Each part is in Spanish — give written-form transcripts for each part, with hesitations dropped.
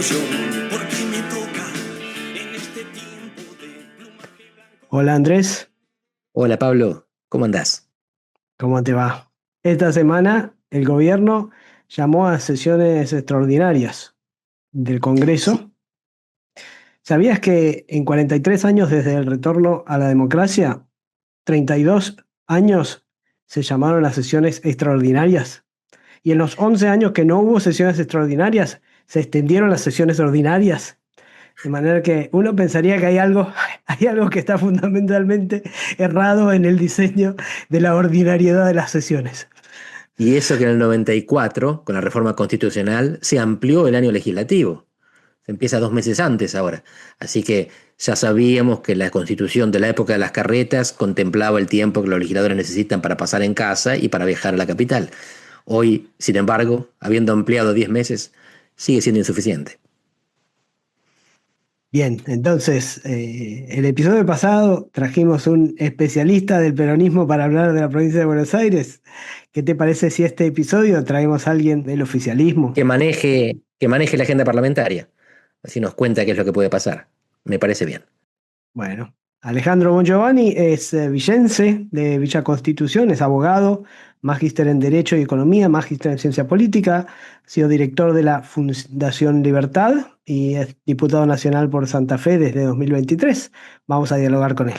ilusión, porque me toca en este tiempo de plumaje blanco. Hola Andrés, Hola Pablo, ¿cómo andás? ¿cómo te va? Esta semana el gobierno llamó a sesiones extraordinarias del Sí, Congreso. ¿Sabías que en 43 años desde el retorno a la democracia, 32 años se llamaron las sesiones extraordinarias? Y en los 11 años que no hubo sesiones extraordinarias, se extendieron las sesiones ordinarias. De manera que uno pensaría que hay algo que está fundamentalmente errado en el diseño de la ordinariedad de las sesiones. y eso que en el 94, con la reforma constitucional, se amplió el año legislativo. Se empieza 2 meses antes ahora. Así que ya sabíamos que la constitución de la época de las carretas contemplaba el tiempo que los legisladores necesitan para pasar en casa y para viajar a la capital. Hoy, sin embargo, habiendo ampliado 10 meses, sigue siendo insuficiente. Bien, entonces, el episodio pasado trajimos un especialista del peronismo para hablar de la provincia de Buenos Aires. ¿Qué te parece si este episodio traemos a alguien del oficialismo? Que maneje la agenda parlamentaria. Así nos cuenta qué es lo que puede pasar. Me parece bien. Bueno, Alejandro Bongiovanni es villense de Villa Constitución, es abogado, magíster en Derecho y Economía, magíster en Ciencia Política, ha sido director de la Fundación Libertad y es diputado nacional por Santa Fe desde 2023. Vamos a dialogar con él.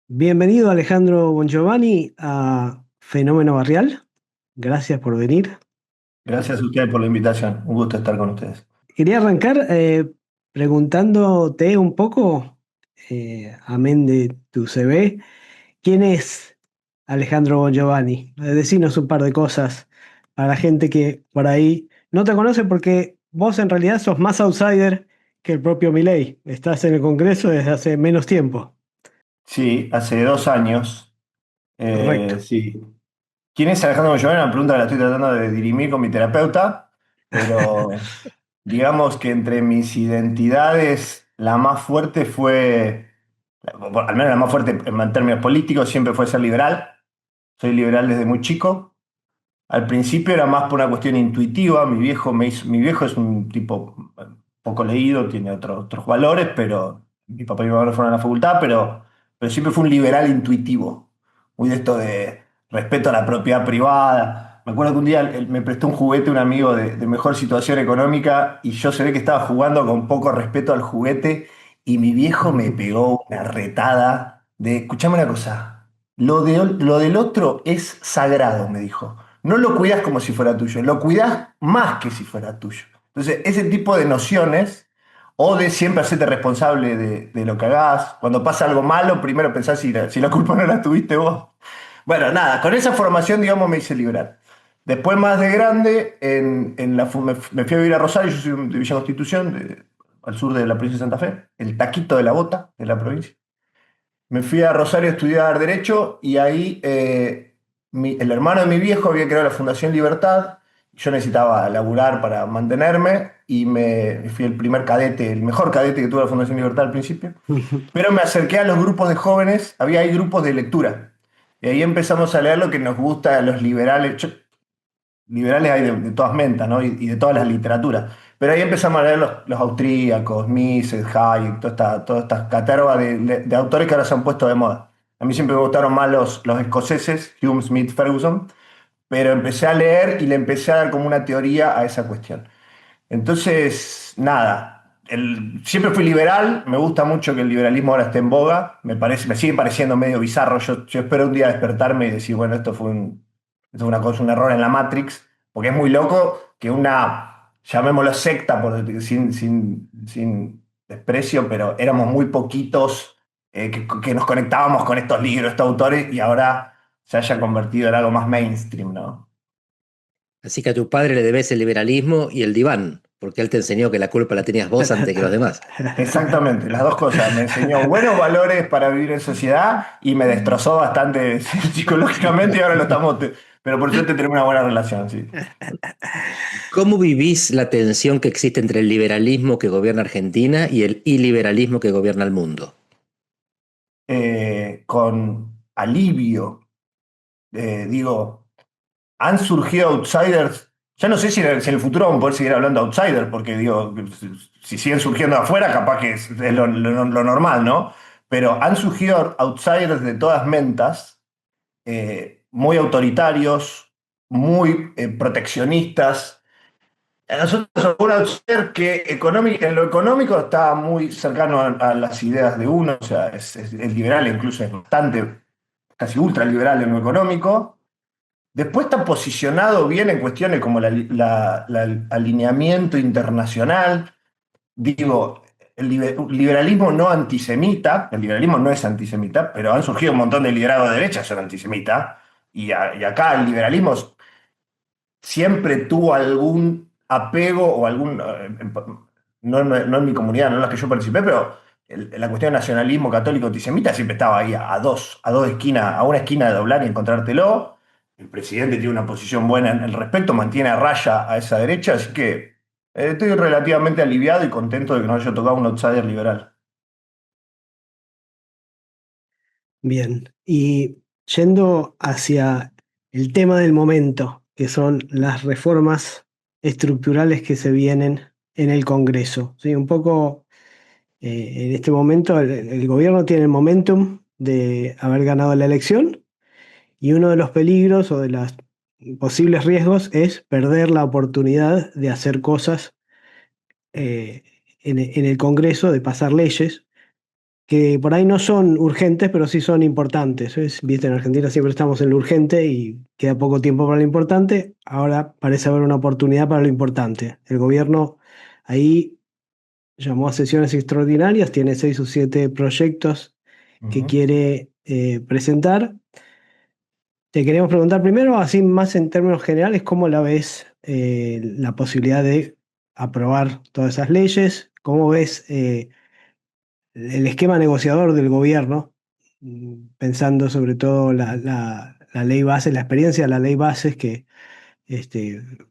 Bienvenido Alejandro Bongiovanni a Fenómeno Barrial. Gracias por venir. Gracias a ustedes por la invitación. Un gusto estar con ustedes. Quería arrancar preguntándote un poco, amén de tu CV, ¿quién es Alejandro Bongiovanni? Decinos un par de cosas para la gente que por ahí no te conoce porque vos en realidad sos más outsider que el propio Milei. Estás en el Congreso desde hace menos tiempo. Sí, hace 2 años. Correcto. Sí. ¿Quién es Alejandro Moyovani? Una pregunta que la estoy tratando de dirimir con mi terapeuta, pero digamos que entre mis identidades, la más fuerte fue, bueno, al menos la más fuerte en términos políticos, siempre fue ser liberal. Soy liberal desde muy chico. Al principio era más por una cuestión intuitiva. Mi viejo es un tipo poco leído, tiene otros valores, pero mi papá y mi mamá no fueron a la facultad, pero siempre fue un liberal intuitivo. Muy de esto de respeto a la propiedad privada. Me acuerdo que un día él me prestó un juguete un amigo de mejor situación económica y yo se ve que estaba jugando con poco respeto al juguete y mi viejo me pegó una retada de, escuchame una cosa, lo del otro es sagrado, me dijo. No lo cuidas como si fuera tuyo, lo cuidas más que si fuera tuyo. Entonces, ese tipo de nociones, o de siempre hacerte responsable de lo que hagas, cuando pasa algo malo, primero pensás si la culpa no la tuviste vos. Bueno, nada, con esa formación, digamos, me hice liberal. Después, más de grande, me fui a vivir a Rosario, yo soy de Villa Constitución, al sur de la provincia de Santa Fe, el taquito de la bota de la provincia. Me fui a Rosario a estudiar Derecho y ahí el hermano de mi viejo había creado la Fundación Libertad. Yo necesitaba laburar para mantenerme y me fui el primer cadete, el mejor cadete que tuvo la Fundación Libertad al principio. Pero me acerqué a los grupos de jóvenes, había ahí grupos de lectura. Y ahí empezamos a leer lo que nos gusta a los liberales. Liberales hay de todas mentas, ¿no? Y de todas las literaturas. Pero ahí empezamos a leer los austríacos, Mises, Hayek, toda esta caterva de autores que ahora se han puesto de moda. A mí siempre me gustaron más los escoceses, Hume, Smith, Ferguson, pero empecé a leer y le empecé a dar como una teoría a esa cuestión. Entonces, nada, siempre fui liberal, me gusta mucho que el liberalismo ahora esté en boga, me sigue pareciendo medio bizarro, yo espero un día despertarme y decir, bueno, esto fue una cosa, un error en la Matrix, porque es muy loco que llamémoslo secta, sin desprecio, pero éramos muy poquitos que nos conectábamos con estos libros, estos autores, y ahora se haya convertido en algo más mainstream, ¿no? Así que a tu padre le debes el liberalismo y el diván, porque él te enseñó que la culpa la tenías vos antes que los demás. Exactamente, las dos cosas. Me enseñó buenos valores para vivir en sociedad y me destrozó bastante psicológicamente y ahora lo estamos... Pero por suerte tenemos una buena relación, sí. ¿Cómo vivís la tensión que existe entre el liberalismo que gobierna Argentina y el iliberalismo que gobierna el mundo? Con alivio, digo, han surgido outsiders. Ya no sé si en el futuro vamos a poder seguir hablando de outsiders, porque digo, si siguen surgiendo de afuera, capaz que es lo normal, ¿no? Pero han surgido outsiders de todas mentas, muy autoritarios, muy proteccionistas. Nosotros somos un outsider que en lo económico está muy cercano a las ideas de uno, o sea, es liberal, incluso es bastante, casi ultraliberal en lo económico. Después está posicionado bien en cuestiones como el alineamiento internacional. Digo, liberalismo no antisemita, el liberalismo no es antisemita, pero han surgido un montón de liderados de derecha que son antisemitas, y acá el liberalismo siempre tuvo algún apego o algún, no en mi comunidad, no en la que yo participé, pero la cuestión de nacionalismo católico antisemita siempre estaba ahí a dos esquinas, a una esquina de doblar y encontrártelo. El presidente tiene una posición buena en el respecto, mantiene a raya a esa derecha, así que estoy relativamente aliviado y contento de que nos haya tocado un outsider liberal. Bien, y yendo hacia el tema del momento, que son las reformas estructurales que se vienen en el Congreso. ¿Sí? Un poco en este momento el gobierno tiene el momentum de haber ganado la elección y uno de los peligros o de los posibles riesgos es perder la oportunidad de hacer cosas en el Congreso, de pasar leyes que por ahí no son urgentes, pero sí son importantes. ¿Ves? Viste, en Argentina siempre estamos en lo urgente y queda poco tiempo para lo importante. Ahora parece haber una oportunidad para lo importante. El gobierno ahí llamó a sesiones extraordinarias, tiene 6 o 7 proyectos que quiere presentar. Te queremos preguntar primero, así más en términos generales, ¿cómo la ves la posibilidad de aprobar todas esas leyes? ¿Cómo ves el esquema negociador del gobierno, pensando sobre todo la ley base, la experiencia de la ley bases que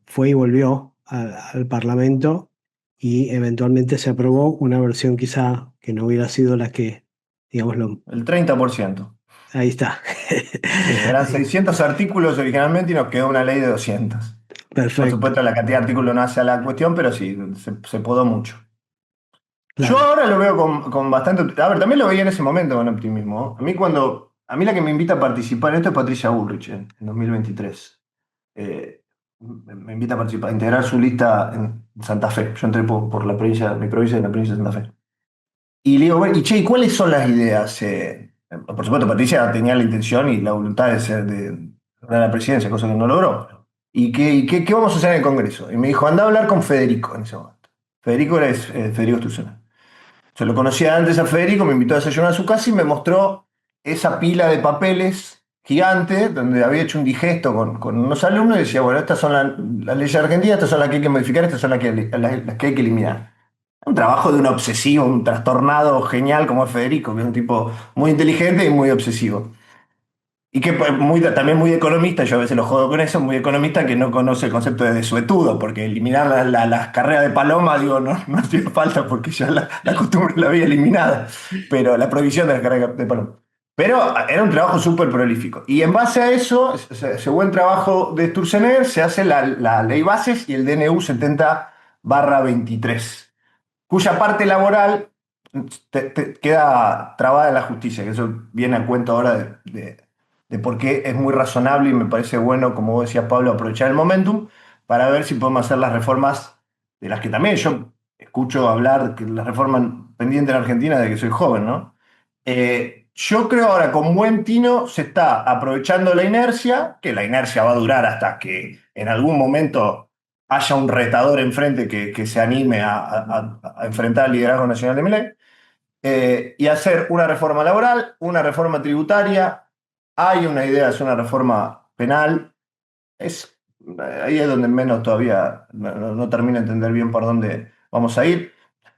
fue y volvió al Parlamento y eventualmente se aprobó una versión quizá que no hubiera sido la que, digámoslo, El 30%. ahí está. Sí, eran 600 artículos originalmente y nos quedó una ley de 200. Por Perfecto, supuesto, la cantidad de artículos no hace a la cuestión, pero sí, se podó mucho. Yo claro. ahora lo veo con bastante. A ver, también lo veía en ese momento con optimismo. A mí la que me invita a participar en esto es Patricia Bullrich en 2023. Me invita a participar, a integrar su lista en Santa Fe. Yo entré por la provincia, mi provincia de la provincia de Santa Fe. Y le digo, bueno, y che, ¿y cuáles son las ideas? Por supuesto, Patricia tenía la intención y la voluntad de ganar la presidencia, cosa que no logró. ¿Y qué vamos a hacer en el Congreso? Y me dijo, anda a hablar con Federico en ese momento. Federico era Federico Sturzenegger. Yo lo conocía antes a Federico, me invitó a desayunar a su casa y me mostró esa pila de papeles gigante donde había hecho un digesto con unos alumnos y decía, bueno, estas son las leyes argentinas, estas son las que hay que modificar, estas son las que hay que eliminar. Un trabajo de un obsesivo, un trastornado genial como es Federico, que es un tipo muy inteligente y muy obsesivo. Y que pues, también muy economista, yo a veces lo jodo con eso, muy economista que no conoce el concepto de desuetudo, porque eliminar las carreras de paloma, digo, no hacía falta porque ya la costumbre la había eliminada, pero la prohibición de las carreras de paloma. Pero era un trabajo súper prolífico. Y en base a eso, ese buen trabajo de Sturzenegger, se hace la ley bases y el DNU 70/23, cuya parte laboral te queda trabada en la justicia, que eso viene a cuento ahora de por qué es muy razonable y me parece bueno, como vos decías, Pablo, aprovechar el momentum para ver si podemos hacer las reformas de las que también yo escucho hablar, que las reformas pendientes en Argentina de que soy joven, ¿no? Yo creo ahora con buen tino se está aprovechando la inercia, que la inercia va a durar hasta que en algún momento haya un retador enfrente que se anime a enfrentar el liderazgo nacional de Milei, y hacer una reforma laboral, una reforma tributaria. Hay una idea de hacer una reforma penal. Ahí es donde menos todavía no termino de entender bien por dónde vamos a ir.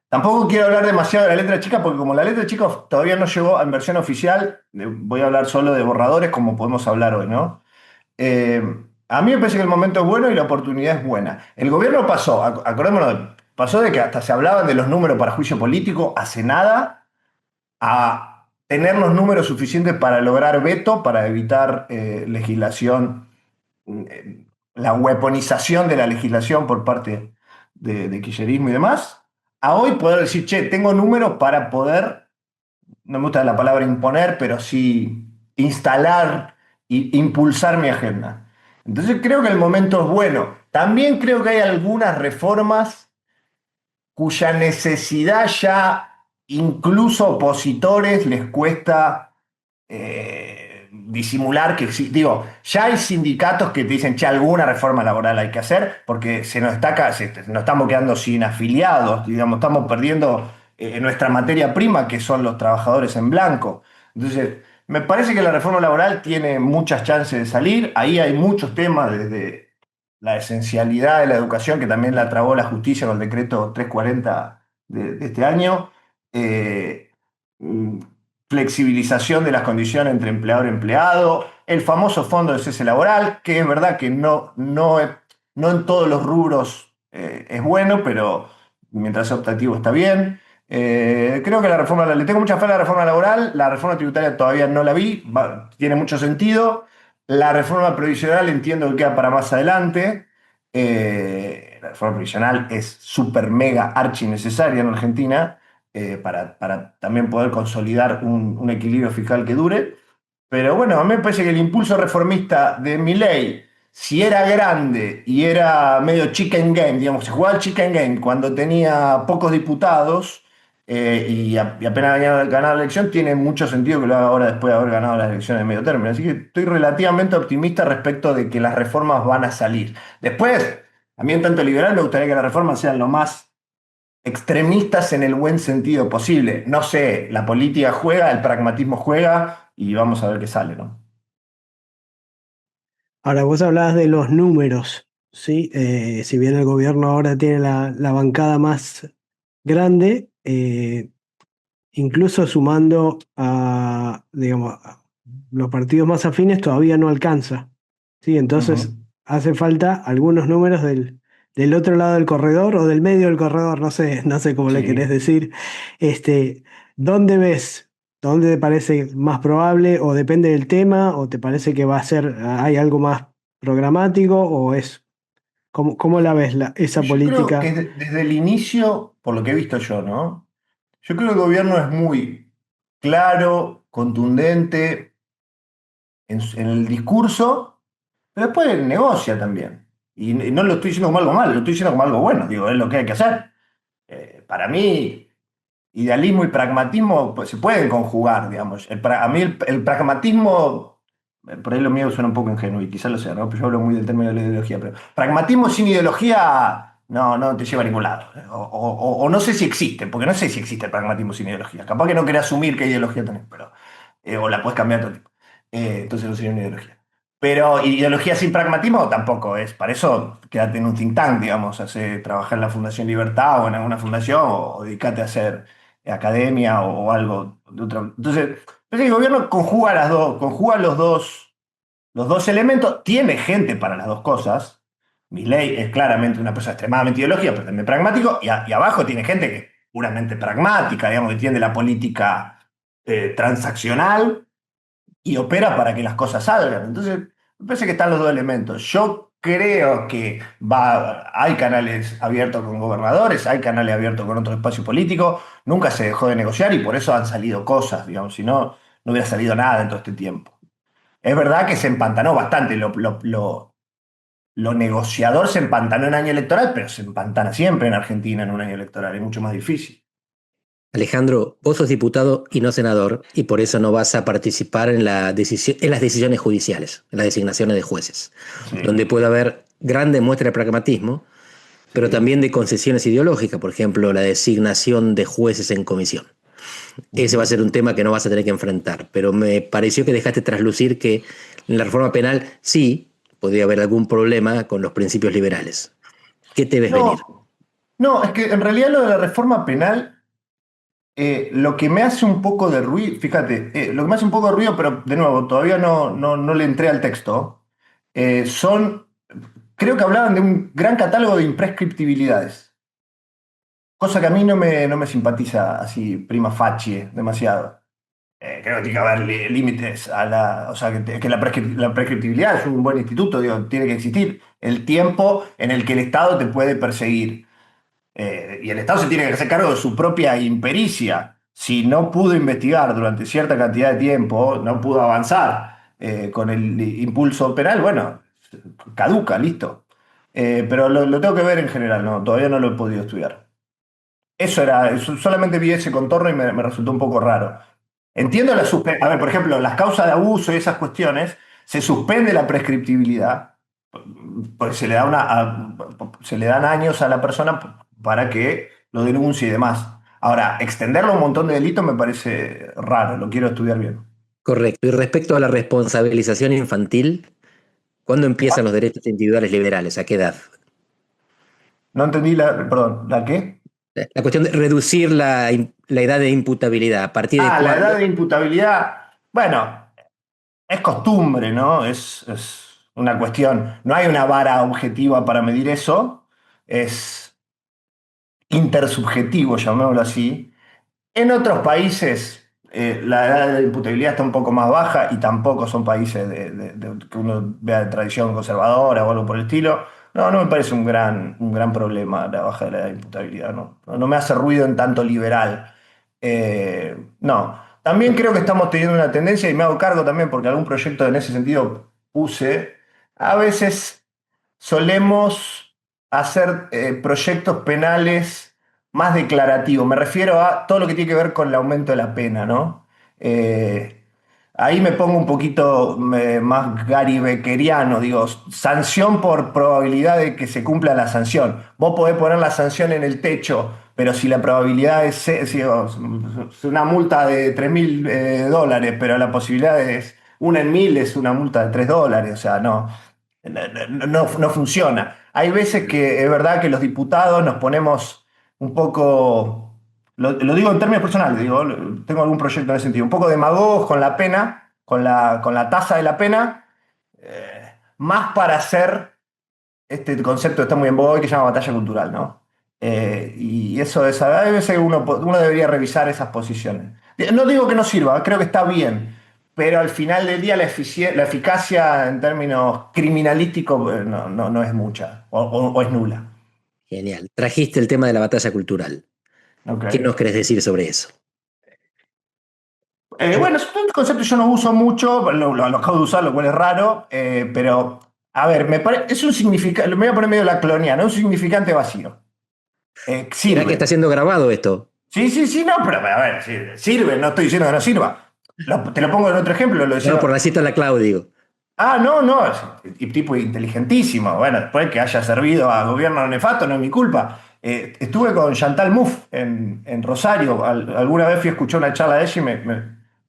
Tampoco quiero hablar demasiado de la letra chica, porque como la letra chica todavía no llegó en versión oficial, voy a hablar solo de borradores, como podemos hablar hoy, ¿no? Eh, a mí me parece que el momento es bueno y la oportunidad es buena. El gobierno pasó, acordémonos, pasó de que hasta se hablaban de los números para juicio político hace nada, a tener los números suficientes para lograr veto, para evitar legislación la weaponización de la legislación por parte de kirchnerismo y demás, a hoy poder decir, che, tengo números para poder, no me gusta la palabra imponer, pero sí instalar e impulsar mi agenda. Entonces creo que el momento es bueno. También creo que hay algunas reformas cuya necesidad ya incluso opositores les cuesta disimular que digo, ya hay sindicatos que te dicen, che, alguna reforma laboral hay que hacer porque nos estamos quedando sin afiliados, digamos, estamos perdiendo nuestra materia prima, que son los trabajadores en blanco. Entonces, me parece que la reforma laboral tiene muchas chances de salir. Ahí hay muchos temas, desde la esencialidad de la educación, que también la trabó la justicia con el decreto 340 de este año. Eh, mm, Flexibilización de las condiciones entre empleador y empleado, el famoso fondo de cese laboral, que es verdad que no en todos los rubros es bueno, pero mientras sea optativo está bien. Creo que le tengo mucha fe a la reforma laboral, la reforma tributaria todavía no la vi, tiene mucho sentido. La reforma previsional entiendo que queda para más adelante. La reforma previsional es súper mega archi necesaria en Argentina para también poder consolidar un equilibrio fiscal que dure. Pero bueno, a mí me parece que el impulso reformista de Milei, si era grande y era medio chicken game, digamos, se jugaba al chicken game cuando tenía pocos diputados y apenas había ganado la elección, tiene mucho sentido que lo haga ahora después de haber ganado las elecciones de medio término. Así que estoy relativamente optimista respecto de que las reformas van a salir. Después, a mí en tanto liberal me gustaría que las reformas sean lo más extremistas en el buen sentido posible. No sé, la política juega, el pragmatismo juega y vamos a ver qué sale, ¿no? Ahora, vos hablabas de los números, ¿sí? Si bien el gobierno ahora tiene la bancada más grande, incluso sumando digamos, a los partidos más afines todavía no alcanza, ¿sí? Entonces Ujú. hace falta algunos números del otro lado del corredor o del medio del corredor, no sé cómo le querés Sí. decir. ¿Dónde ves? ¿Dónde te parece más probable o depende del tema o te parece que hay algo más programático o cómo la ves esa Yo creo que política? desde el inicio, por lo que he visto yo, ¿no? Yo creo que el gobierno es muy claro, contundente en el discurso, pero después negocia también. Y no lo estoy diciendo como algo malo, lo estoy diciendo como algo bueno. Digo, es lo que hay que hacer. Para mí, idealismo y pragmatismo pues, se pueden conjugar, digamos. A mí el pragmatismo, por ahí lo mío suena un poco ingenuo y quizás lo sea, ¿no? Pero yo hablo muy del término de la ideología, pero pragmatismo sin ideología no te lleva a ningún lado. O no sé si existe, porque no sé si existe el pragmatismo sin ideología. Capaz que no querés asumir qué ideología tenés, pero, o la puedes cambiar todo tipo. Entonces no sería una ideología. Pero ideología sin pragmatismo tampoco es. Para eso quédate en un think tank, digamos, trabajar en la Fundación Libertad o en alguna fundación o dedicate a hacer academia o algo de otro. Entonces, parece que el gobierno conjuga los dos elementos, tiene gente para las dos cosas. Milei es claramente una persona extremadamente ideológica, pero también pragmático, y abajo tiene gente que es puramente pragmática, digamos, que entiende la política transaccional y opera para que las cosas salgan. Entonces, me parece que están los dos elementos. Yo creo que hay canales abiertos con gobernadores, hay canales abiertos con otros espacios políticos, nunca se dejó de negociar y por eso han salido cosas, digamos, si no, no hubiera salido nada en todo este tiempo. Es verdad que se empantanó bastante, lo negociador se empantanó en año electoral, pero se empantana siempre en Argentina en un año electoral, es mucho más difícil. Alejandro, vos sos diputado y no senador, y por eso no vas a participar en las decisiones judiciales, en las designaciones de jueces, Sí, donde puede haber grande muestra de pragmatismo, pero sí. también de concesiones ideológicas, por ejemplo, la designación de jueces en comisión. Ese va a Ujú. ser un tema que no vas a tener que enfrentar, pero me pareció que dejaste traslucir que en la reforma penal sí podría haber algún problema con los principios liberales. ¿Qué te ves venir? No, no, es que en realidad lo de la reforma penal, lo que me hace un poco de ruido, fíjate, lo que me hace un poco de ruido, pero de nuevo, todavía no le entré al texto, creo que hablaban de un gran catálogo de imprescriptibilidades, cosa que a mí no me simpatiza así prima facie demasiado. Creo que tiene que haber límites o sea, que la prescriptibilidad es un buen instituto, digo, tiene que existir el tiempo en el que el Estado te puede perseguir. Y el Estado se tiene que hacer cargo de su propia impericia. Si no pudo investigar durante cierta cantidad de tiempo, no pudo avanzar con el impulso penal, bueno, caduca, listo. Pero lo tengo que ver en general, no, todavía no lo he podido estudiar. Solamente vi ese contorno y me resultó un poco raro. Entiendo a ver, por ejemplo, las causas de abuso y esas cuestiones, se suspende la prescriptibilidad, porque se le dan años a la persona para que lo denuncie y demás. Ahora, extenderlo a un montón de delitos me parece raro, lo quiero estudiar bien. Correcto. Y respecto a la responsabilización infantil, ¿cuándo empiezan los derechos individuales liberales? ¿A qué edad? No entendí perdón, ¿la qué? La cuestión de reducir la edad de imputabilidad. ¿A partir de La cuándo? edad de imputabilidad, bueno, es costumbre, ¿no? Es una cuestión, no hay una vara objetiva para medir eso, es intersubjetivo, llamémoslo así. En otros países la edad de imputabilidad está un poco más baja y tampoco son países que uno vea de tradición conservadora o algo por el estilo. No, no me parece un gran problema la baja de la edad de imputabilidad, no. No me hace ruido en tanto liberal. No. También creo que estamos teniendo una tendencia, y me hago cargo también porque algún proyecto en ese sentido puse, a veces solemos hacer proyectos penales más declarativos. Me refiero a todo lo que tiene que ver con el aumento de la pena, ¿no? Eh, Ahí me pongo un poquito más Gary Beckeriano, digo, sanción por probabilidad de que se cumpla la sanción. Vos podés poner la sanción en el techo, pero si la probabilidad es una multa de $3.000, pero la posibilidad es una en 1.000, es una multa de $3, o sea, no funciona. Hay veces que es verdad que los diputados nos ponemos un poco, lo digo en términos personales, digo, tengo algún proyecto en ese sentido, un poco demagogos con la pena, con la tasa de la pena, más para hacer este concepto que está muy en boga hoy que se llama batalla cultural, ¿no? Y eso es, a veces uno debería revisar esas posiciones. No digo que no sirva, creo que está bien, pero al final del día la eficacia en términos criminalísticos no es mucha o es nula. Genial. Trajiste el tema de la batalla cultural. ¿Qué Okay. nos querés decir sobre eso? Bueno, es un concepto que yo no uso mucho, lo acabo de usar, lo cual es raro, pero a ver, es un significante, me voy a poner medio lacloniano, es un significante vacío. ¿Será que está Sirve. siendo grabado esto? Sí, sí, sí, no, pero a ver, sirve, no estoy diciendo que no sirva. Te lo pongo en otro ejemplo, lo No, decía. por la cita a la Clau, digo. Ah, no, es un tipo inteligentísimo. Bueno, después que haya servido a gobierno nefasto, no es mi culpa. Estuve con Chantal Mouffe en Rosario. Alguna vez fui a escuchar una charla de ella y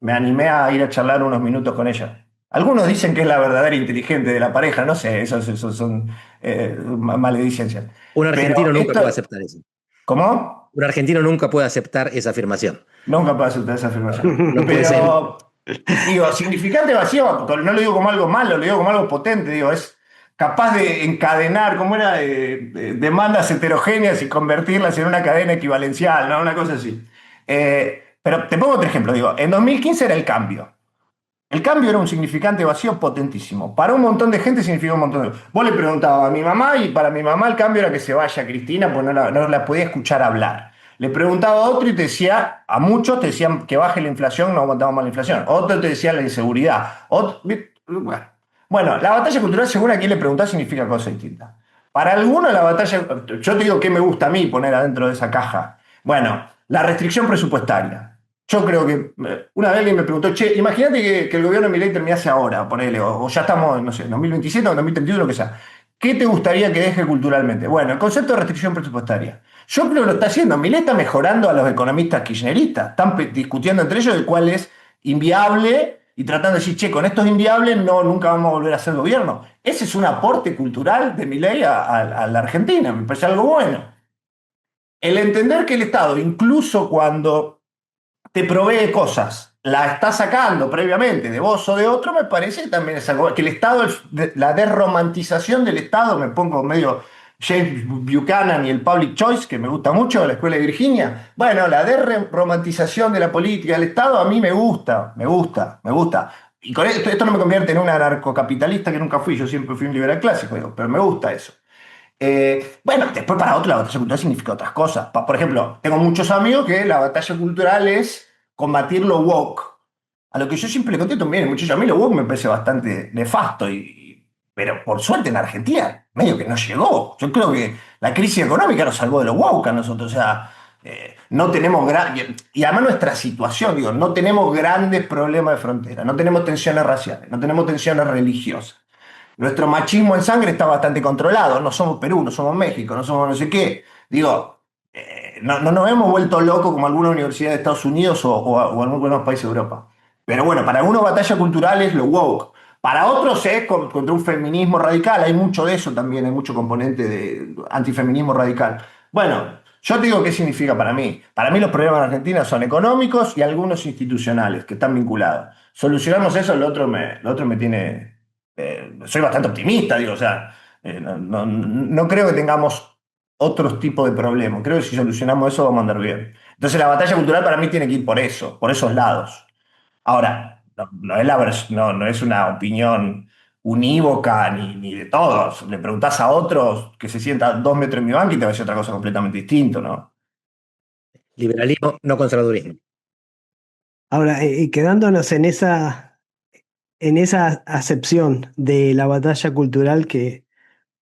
me animé a ir a charlar unos minutos con ella. Algunos dicen que es la verdadera inteligente de la pareja, no sé, esos son maledicencias. Un Pero argentino nunca puede esto, aceptar eso. ¿cómo? Un argentino nunca puede aceptar esa afirmación. Nunca puedo aceptar esa afirmación. No puede ser. Pero, digo, significante vacío, no lo digo como algo malo, lo digo como algo potente, digo, es capaz de encadenar, como era, demandas heterogéneas y convertirlas en una cadena equivalencial, ¿no? Una cosa así. Pero te pongo otro ejemplo, digo, en 2015 era el cambio. El cambio era un significante vacío potentísimo. Para un montón de gente significó un montón de... Vos le preguntabas a mi mamá y para mi mamá el cambio era que se vaya Cristina, pues no la podía escuchar hablar. Le preguntaba a otro y te decía, a muchos te decían que baje la inflación, no aguantamos más la inflación. Otro te decía la inseguridad. Bueno, la batalla cultural, según a quien le preguntás, significa cosas distintas. Para algunos la batalla, yo te digo qué me gusta a mí poner adentro de esa caja. Bueno, la restricción presupuestaria. Yo creo que una vez alguien me preguntó, che, imagínate que el gobierno de Milei terminase ahora, ponele, o ya estamos, no sé, en 2027 o en 2031, lo que sea. ¿Qué te gustaría que deje culturalmente? Bueno, el concepto de restricción presupuestaria. Yo creo que lo está haciendo. Milei está mejorando a los economistas kirchneristas. Están discutiendo entre ellos de cuál es inviable y tratando de decir, che, con esto es inviable, no, nunca vamos a volver a ser gobierno. Ese es un aporte cultural de Milei a la Argentina. Me parece algo bueno. El entender que el Estado, incluso cuando te provee cosas, la está sacando previamente de vos o de otro, me parece que también es algo que el Estado, la desromantización del Estado, me pongo medio James Buchanan y el Public Choice, que me gusta mucho, de la Escuela de Virginia. Bueno, la desromantización de la política del Estado a mí me gusta, me gusta, me gusta. Y con esto no me convierte en un anarcocapitalista que nunca fui, yo siempre fui un liberal clásico, digo, pero me gusta eso. Bueno, después para otro la batalla cultural significa otras cosas. Por ejemplo, tengo muchos amigos que la batalla cultural es combatir lo woke. A lo que yo siempre le contesto, miren, muchachos, a mí lo woke me parece bastante nefasto, pero por suerte en Argentina medio que no llegó. Yo creo que la crisis económica nos salvó de lo woke a nosotros. O sea, no tenemos y además nuestra situación, digo, no tenemos grandes problemas de frontera, no tenemos tensiones raciales, no tenemos tensiones religiosas. Nuestro machismo en sangre está bastante controlado. No somos Perú, no somos México, no somos no sé qué. Digo, no nos hemos vuelto locos como algunas universidades de Estados Unidos o algunos países de Europa. Pero bueno, para algunos batalla cultural es lo woke. Para otros es contra un feminismo radical. Hay mucho de eso también, hay mucho componente de antifeminismo radical. Bueno, yo te digo qué significa para mí. Para mí los problemas en Argentina son económicos y algunos institucionales que están vinculados. Solucionamos eso, lo otro me tiene soy bastante optimista, digo, o sea, no creo que tengamos otros tipos de problemas. Creo que si solucionamos eso vamos a andar bien. Entonces la batalla cultural para mí tiene que ir por eso, por esos lados. Ahora, no es una opinión unívoca ni de todos. Le preguntás a otros que se sientan 2 metros en mi banca y te va a decir otra cosa completamente distinta, ¿no? Liberalismo, no conservadurismo. Ahora, quedándonos en esa acepción de la batalla cultural que,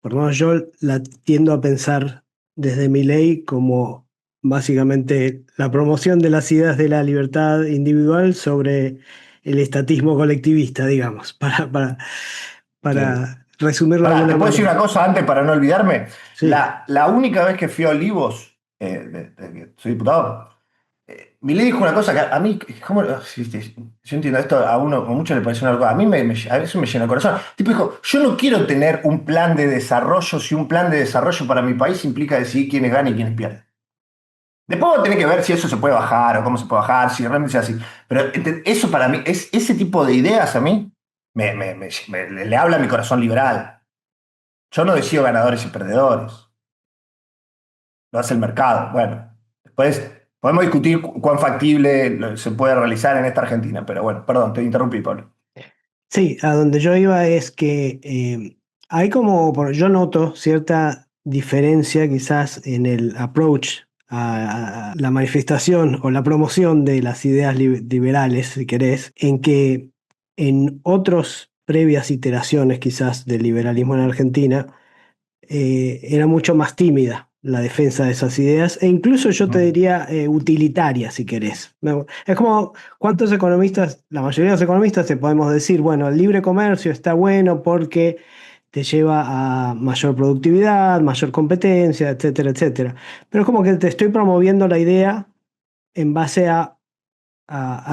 por lo menos yo la tiendo a pensar desde mi ley como básicamente la promoción de las ideas de la libertad individual sobre el estatismo colectivista, digamos, para resumirlo de Pará, alguna ¿te puedo decir manera. una cosa antes para no olvidarme? Sí. La única vez que fui a Olivos, desde que soy diputado, Milei dijo una cosa que a mí, ¿cómo? Sí, sí, yo entiendo esto, a muchos le parece una locura, a veces me llena el corazón. Tipo dijo, yo no quiero tener un plan de desarrollo si un plan de desarrollo para mi país implica decidir quiénes ganan y quiénes pierden. Después vamos a tener que ver si eso se puede bajar o cómo se puede bajar, si realmente es así. Pero eso para mí, ese tipo de ideas a mí le habla a mi corazón liberal. Yo no decido ganadores y perdedores. Lo hace el mercado. Bueno, después podemos discutir cuán factible se puede realizar en esta Argentina, pero bueno, perdón, te interrumpí, Pablo. Sí, a donde yo iba es que hay como, yo noto cierta diferencia quizás en el approach a la manifestación o la promoción de las ideas liberales, si querés, en que en otras previas iteraciones quizás del liberalismo en Argentina era mucho más tímida la defensa de esas ideas e incluso yo te diría utilitaria, si querés. Es como cuántos economistas, la mayoría de los economistas te podemos decir, bueno, el libre comercio está bueno porque te lleva a mayor productividad, mayor competencia, etcétera, etcétera. Pero es como que te estoy promoviendo la idea en base a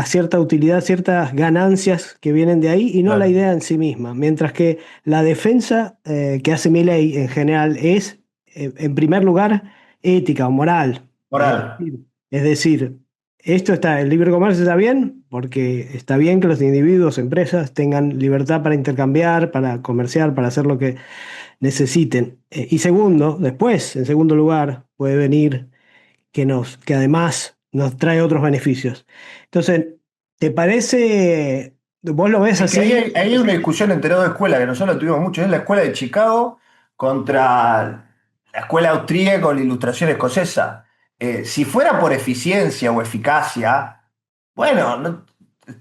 cierta utilidad, ciertas ganancias que vienen de ahí y no la Claro. idea en sí misma. Mientras que la defensa que hace Milei en general es, en primer lugar, ética o moral. Moral. Es decir, esto está, el libre comercio está bien porque está bien que los individuos, empresas tengan libertad para intercambiar, para comerciar, para hacer lo que necesiten. Y segundo, después, en segundo lugar, puede venir que además nos trae otros beneficios. Entonces, ¿te parece, vos lo ves Es que así? ahí hay una discusión entre dos escuelas que nosotros tuvimos mucho, es la escuela de Chicago contra la escuela austríaca o la ilustración escocesa. Si fuera por eficiencia o eficacia, bueno,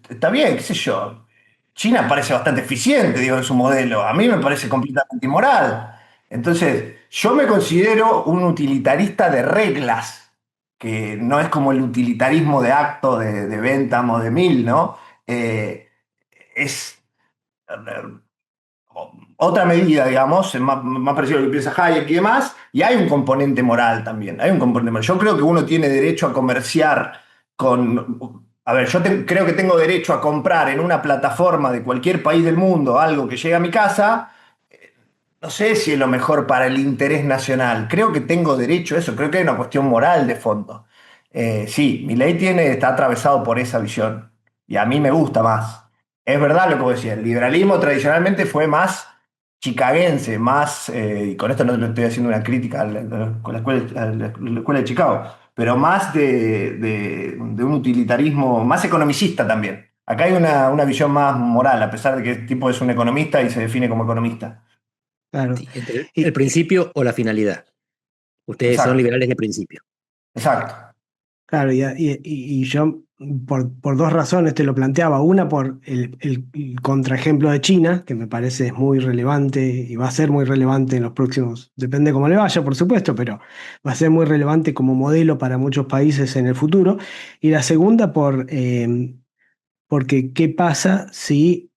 está bien, qué sé yo. China parece bastante eficiente, digo, en su modelo. A mí me parece completamente inmoral. Entonces, yo me considero un utilitarista de reglas, que no es como el utilitarismo de acto de Bentham o de Mill, ¿no? Es otra medida, digamos, más parecido a lo que piensa Hayek y demás, y hay un componente moral también, hay un componente moral. Yo creo que uno tiene derecho a comerciar con... A ver, creo que tengo derecho a comprar en una plataforma de cualquier país del mundo algo que llegue a mi casa. No sé si es lo mejor para el interés nacional. Creo que tengo derecho a eso. Creo que hay una cuestión moral de fondo. Sí, mi ley está atravesado por esa visión. Y a mí me gusta más. Es verdad lo que vos decías. El liberalismo tradicionalmente fue más chicaguense, más, y con esto no le estoy haciendo una crítica a la escuela de Chicago, pero más de un utilitarismo, más economicista también. Acá hay una visión más moral, a pesar de que el tipo es un economista y se define como economista. Claro. Sí, entre el Y, principio o la finalidad. Ustedes son Exacto, liberales de principio. exacto. claro, y yo por dos razones te lo planteaba. Una por el contraejemplo de China, que me parece es muy relevante y va a ser muy relevante en los próximos, depende cómo le vaya, por supuesto, pero va a ser muy relevante como modelo para muchos países en el futuro. Y la segunda porque qué pasa si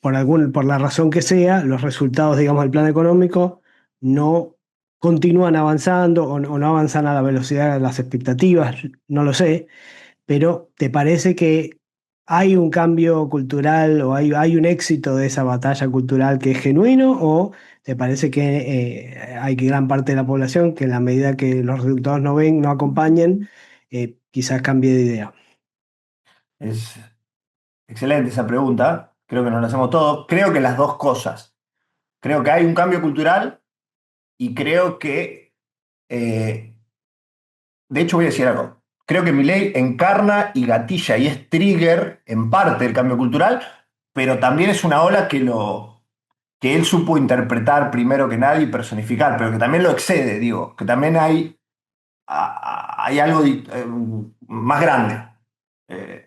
por la razón que sea, los resultados, digamos, del plan económico no continúan avanzando o no avanzan a la velocidad de las expectativas, no lo sé, pero ¿te parece que hay un cambio cultural o hay un éxito de esa batalla cultural que es genuino o te parece que hay que gran parte de la población que en la medida que los resultados no acompañen, quizás cambie de idea? Es excelente esa pregunta. Creo que nos la hacemos todos. Creo que las dos cosas. Creo que hay un cambio cultural y creo que, de hecho voy a decir algo. Creo que Milei encarna y gatilla y es trigger en parte del cambio cultural, pero también es una ola que él supo interpretar primero que nadie y personificar, pero que también lo excede, digo, que también hay algo más grande. Eh,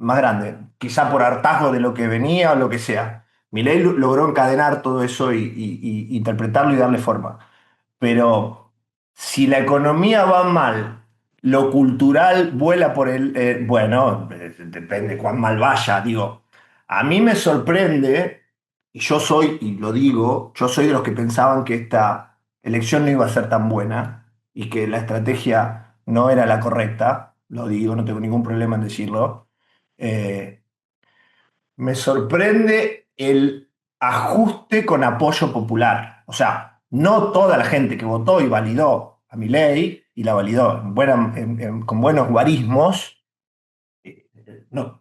Más grande, quizá por hartazgo de lo que venía o lo que sea. Milei logró encadenar todo eso y interpretarlo y darle forma. Pero si la economía va mal, lo cultural vuela por el... bueno, depende cuán mal vaya, digo. A mí me sorprende, y yo soy, y lo digo, yo soy de los que pensaban que esta elección no iba a ser tan buena y que la estrategia no era la correcta, lo digo, no tengo ningún problema en decirlo. Eh, Me sorprende el ajuste con apoyo popular. O sea, no toda la gente que votó y validó a Milei, y la validó con buenos guarismos, no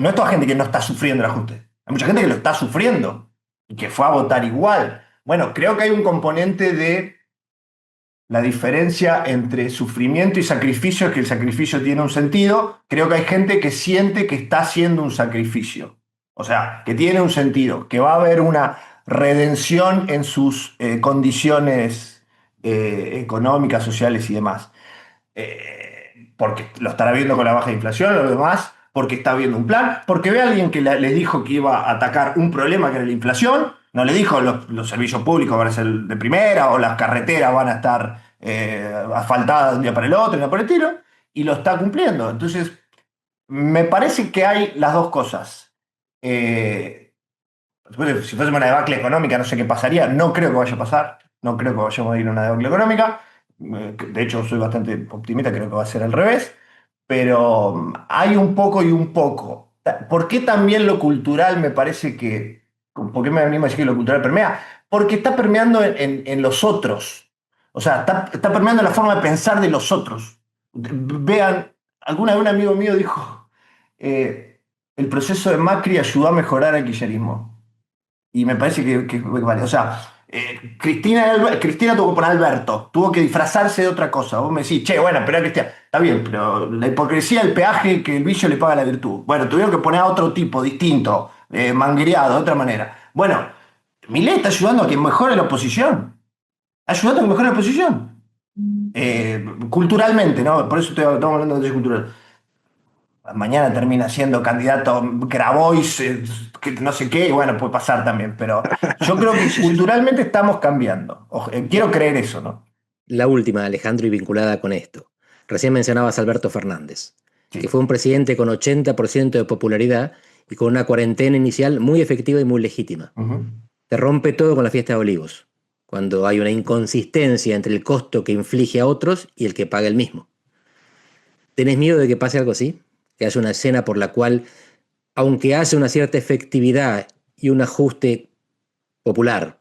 es toda gente que no está sufriendo el ajuste. Hay mucha gente que lo está sufriendo y que fue a votar igual. Bueno, creo que hay un componente de la diferencia entre sufrimiento y sacrificio es que el sacrificio tiene un sentido. Creo que hay gente que siente que está haciendo un sacrificio. O sea, que tiene un sentido, que va a haber una redención en sus condiciones económicas, sociales y demás. Porque lo estará viendo con la baja inflación, lo demás, porque está viendo un plan, porque ve a alguien que le dijo que iba a atacar un problema que era la inflación, no le dijo los servicios públicos van a ser de primera o las carreteras van a estar asfaltadas de un día para el otro, de un día por el tiro, y lo está cumpliendo. Entonces, me parece que hay las dos cosas. Si fuese una debacle económica, no sé qué pasaría. No creo que vaya a pasar. No creo que vayamos a ir a una debacle económica. De hecho, soy bastante optimista, creo que va a ser al revés. Pero hay un poco y un poco. ¿Por qué también lo cultural me parece que... ¿Por qué me animo a decir que lo cultural permea? Porque está permeando en los otros. O sea, está permeando la forma de pensar de los otros. Vean, alguna vez un amigo mío dijo, el proceso de Macri ayudó a mejorar el kirchnerismo. Y me parece que vale. O sea, Cristina tuvo que poner Alberto, tuvo que disfrazarse de otra cosa. Vos me decís, che, bueno, pero Cristina, está bien, pero la hipocresía, el peaje que el vicio le paga a la virtud. Bueno, tuvieron que poner a otro tipo, distinto, manguereado, de otra manera. Bueno, Milei está ayudando a que mejore la oposición. Ayudando a que mejore la oposición. Culturalmente, ¿no? Por eso estamos hablando de cultural. Mañana termina siendo candidato Grabois, que no sé qué, y bueno, puede pasar también, pero yo creo que culturalmente estamos cambiando. Quiero creer eso, ¿no? La última, Alejandro, y vinculada con esto. Recién mencionabas a Alberto Fernández, que Sí. fue un presidente con 80% de popularidad y con una cuarentena inicial muy efectiva y muy legítima. Ujú. Se rompe todo con la fiesta de Olivos, cuando hay una inconsistencia entre el costo que inflige a otros y el que paga el mismo. ¿Tenés miedo de que pase algo así? Que haya una escena por la cual, aunque hace una cierta efectividad y un ajuste popular,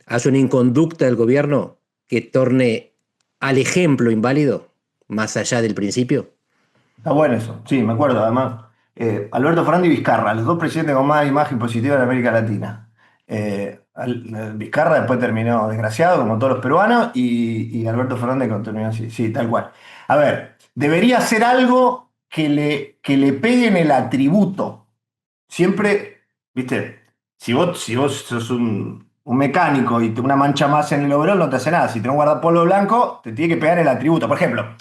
haya una inconducta del gobierno que torne al ejemplo inválido, más allá del principio. Está bueno eso, sí, me acuerdo además. Alberto Fernández y Vizcarra, los dos presidentes con más imagen positiva en América Latina. Vizcarra después terminó desgraciado, como todos los peruanos, y Alberto Fernández terminó así, sí, tal cual. A ver, debería ser algo que le peguen el atributo. Siempre, viste, si vos sos un mecánico y una mancha más en el overol no te hace nada. Si tenés un guardapolvo blanco, te tiene que pegar el atributo. Por ejemplo,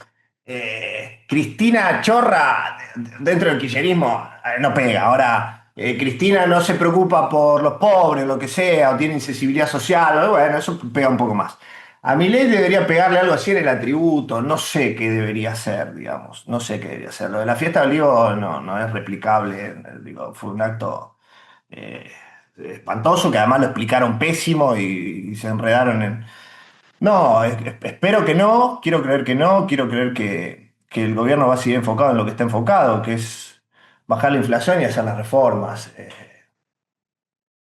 Cristina Chorra, dentro del kirchnerismo, no pega. Ahora, Cristina no se preocupa por los pobres, lo que sea, o tiene insensibilidad social, bueno, eso pega un poco más. A Milei debería pegarle algo así en el atributo, no sé qué debería hacer, digamos, no sé qué debería hacer. Lo de la fiesta del Olivo no es replicable, digo, fue un acto espantoso que además lo explicaron pésimo y se enredaron en... No, espero que no, quiero creer que no, quiero creer que el gobierno va a seguir enfocado en lo que está enfocado, que es bajar la inflación y hacer las reformas.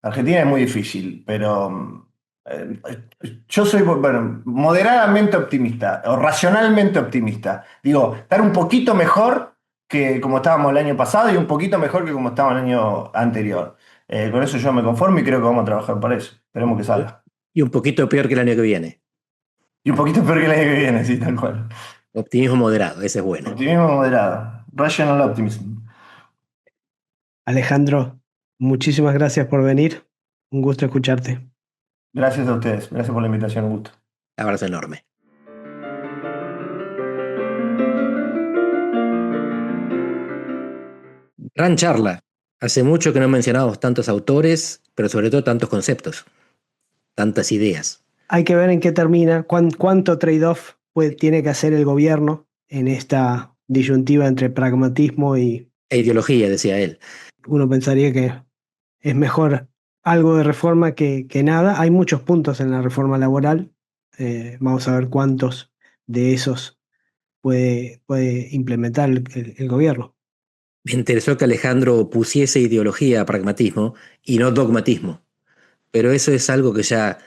Argentina es muy difícil, pero yo soy, bueno, moderadamente optimista o racionalmente optimista. Digo, estar un poquito mejor que como estábamos el año pasado y un poquito mejor que como estábamos el año anterior. Con eso yo me conformo y creo que vamos a trabajar para eso. Esperemos que salga. Y un poquito peor que el año que viene. Y un poquito peor que el año que viene, sí, tal cual. Optimismo moderado, ese es bueno. Optimismo moderado. Rational optimism. Alejandro, muchísimas gracias por venir. Un gusto escucharte. Gracias a ustedes. Gracias por la invitación, un gusto. Abrazo enorme. Gran charla. Hace mucho que no mencionábamos tantos autores, pero sobre todo tantos conceptos, tantas ideas. Hay que ver en qué termina, cuánto trade-off tiene que hacer el gobierno en esta disyuntiva entre pragmatismo y... E ideología, decía él. Uno pensaría que es mejor algo de reforma que nada. Hay muchos puntos en la reforma laboral. Vamos a ver cuántos de esos puede implementar el gobierno. Me interesó que Alejandro pusiese ideología a pragmatismo y no dogmatismo. Pero eso es algo que ya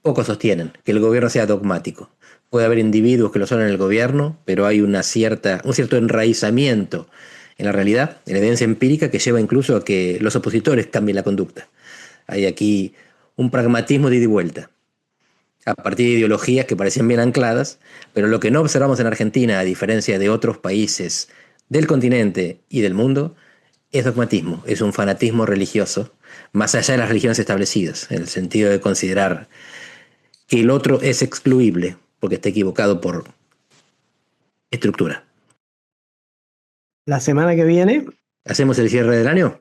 pocos sostienen, que el gobierno sea dogmático. Puede haber individuos que lo son en el gobierno, pero hay un cierto enraizamiento en la realidad, en la evidencia empírica, que lleva incluso a que los opositores cambien la conducta. Hay aquí un pragmatismo de ida y vuelta, a partir de ideologías que parecían bien ancladas, pero lo que no observamos en Argentina, a diferencia de otros países del continente y del mundo, es dogmatismo, es un fanatismo religioso, más allá de las religiones establecidas, en el sentido de considerar que el otro es excluible, porque está equivocado por estructura. La semana que viene... ¿Hacemos el cierre del año?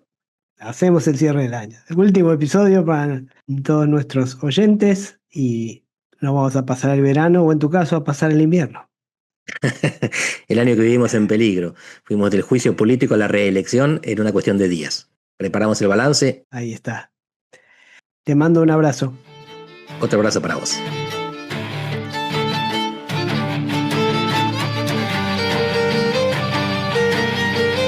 Hacemos el cierre del año. El último episodio para todos nuestros oyentes y nos vamos a pasar el verano o en tu caso a pasar el invierno. El año que vivimos en peligro. Fuimos del juicio político a la reelección en una cuestión de días. Preparamos el balance. Ahí está. Te mando un abrazo. Otro abrazo para vos.